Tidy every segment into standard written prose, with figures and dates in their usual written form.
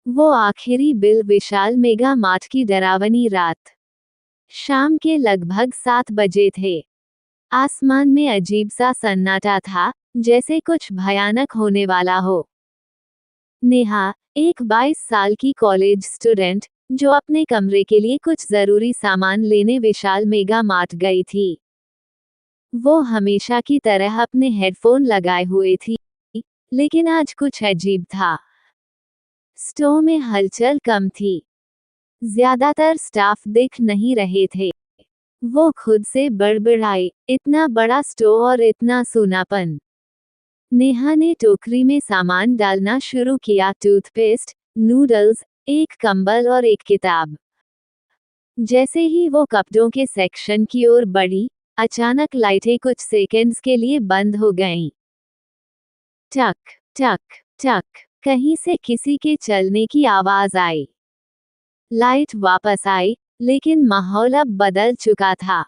वो आखिरी बिल विशाल mega mart की डरावनी रात। शाम के लगभग 7 बजे थे। आसमान में अजीब सा सन्नाटा था, जैसे कुछ भयानक होने वाला हो। नेहा, एक 22 साल की कॉलेज स्टूडेंट, जो अपने कमरे के लिए कुछ जरूरी सामान लेने विशाल मेगा मार्ट गई थी। वो हमेशा की तरह अपने हेडफोन लगाए हुए थी, लेकिन आज कुछ अजीब था। स्टोर में हलचल कम थी। ज्यादातर स्टाफ दिख नहीं रहे थे। वो खुद से बड़बड़ाई, इतना बड़ा स्टोर और इतना सूनापन। नेहा ने टोकरी में सामान डालना शुरू किया, टूथपेस्ट, नूडल्स, एक कंबल और एक किताब। जैसे ही वो कपड़ों के सेक्शन की ओर बढ़ी, अचानक लाइटें कुछ सेकंड्स के लिए बंद हो गईं। टक, टक, टक, कहीं से किसी के चलने की आवाज आई। लाइट वापस आई, लेकिन माहौल अब बदल चुका था।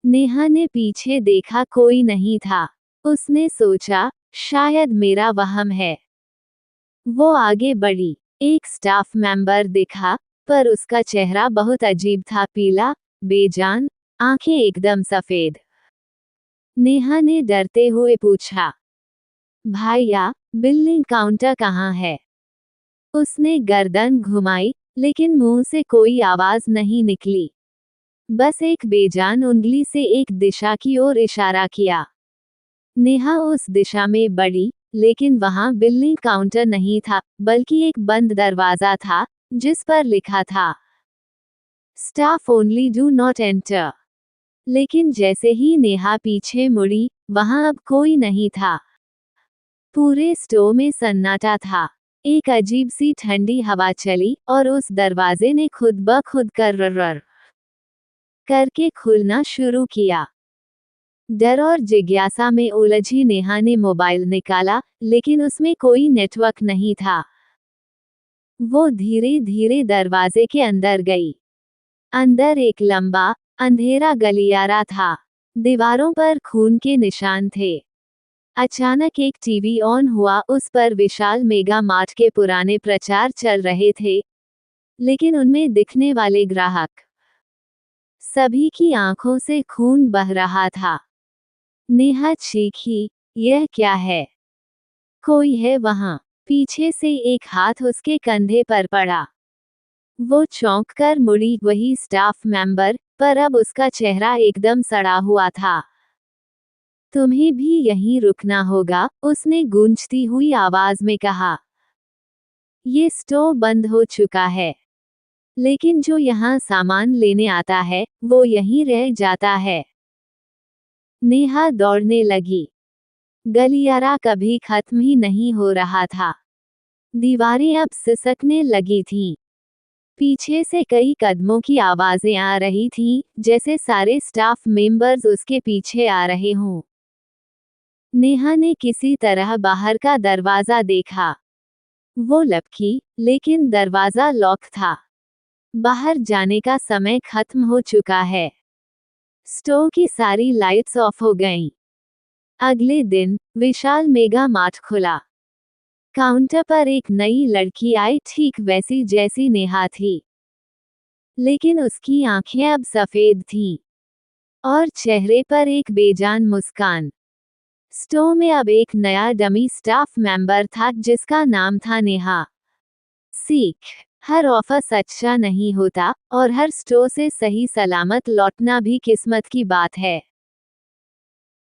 नेहा ने पीछे देखा, कोई नहीं था। उसने सोचा, शायद मेरा वहम है। वो आगे बढ़ी। एक स्टाफ मेंबर दिखा, पर उसका चेहरा बहुत अजीब था, पीला, बेजान, आंखें एकदम सफेद। नेहा ने डरते हुए पूछा, भाइया, बिलिंग काउंटर कहाँ है? उसने गर्दन घुमाई, लेकिन मुंह से कोई आवाज नहीं निकली। बस एक बेजान उंगली से एक दिशा की ओर इशारा किया। नेहा उस दिशा में बढ़ी, लेकिन वहां बिलिंग काउंटर नहीं था, बल्कि एक बंद दरवाजा था, जिस पर लिखा था, staff only do not enter. लेकिन जैसे ही नेहा पीछे मुड़ी, वहां अब कोई नहीं था। पूरे स्टोर में सन्नाटा था। एक अजीब सी ठंडी हवा चली, और उस दरवाजे ने खुद ब खुद कर करके खुलना शुरू किया। डर और जिज्ञासा में उलझी नेहा ने मोबाइल निकाला, लेकिन उसमें कोई नेटवर्क नहीं था। वो धीरे धीरे दरवाजे के अंदर गई। अंदर एक लंबा, अंधेरा गलियारा था। दीवारों पर खून के निशान थे। अचानक एक टीवी ऑन हुआ, उस पर विशाल मेगा मार्ट के पुराने प्रचार चल रहे थे, लेकिन उनमें दिखने वाले ग्राहक, सभी की आंखों से खून बह रहा था। नेहा चीखी, यह क्या है? कोई है वहां? पीछे से एक हाथ उसके कंधे पर पड़ा। वो चौंक कर मुड़ी, वही स्टाफ मेंबर, पर अब उसका चेहरा एकदम सड़ा हुआ था। तुम्हें भी यहीं रुकना होगा, उसने गूंजती हुई आवाज में कहा। ये स्टोर बंद हो चुका है, लेकिन जो यहाँ सामान लेने आता है, वो यहीं रह जाता है। नेहा दौड़ने लगी। गलियारा कभी खत्म ही नहीं हो रहा था। दीवारें अब सिसकने लगी थीं। पीछे से कई कदमों की आवाजें आ रही थीं, जैसे सारे स्टाफ मेंबर्स उसके पीछे आ रहे हों। नेहा ने किसी तरह बाहर का दरवाजा देखा। वो लपकी, लेकिन दरवाजा लॉक था। बाहर जाने का समय खत्म हो चुका है। स्टोर की सारी लाइट्स ऑफ हो गईं। अगले दिन, विशाल मेगा मार्ट खुला। काउंटर पर एक नई लड़की आई, ठीक वैसी जैसी नेहा थी। लेकिन उसकी आंखें अब सफेद थीं, और चेहरे पर एक बेजान मुस्कान। स्टोर में अब एक नया डमी स्टाफ मेंबर था, जिसका नाम था नेहा। सीख, हर ऑफर अच्छा नहीं होता, और हर स्टोर से सही सलामत लौटना भी किस्मत की बात है।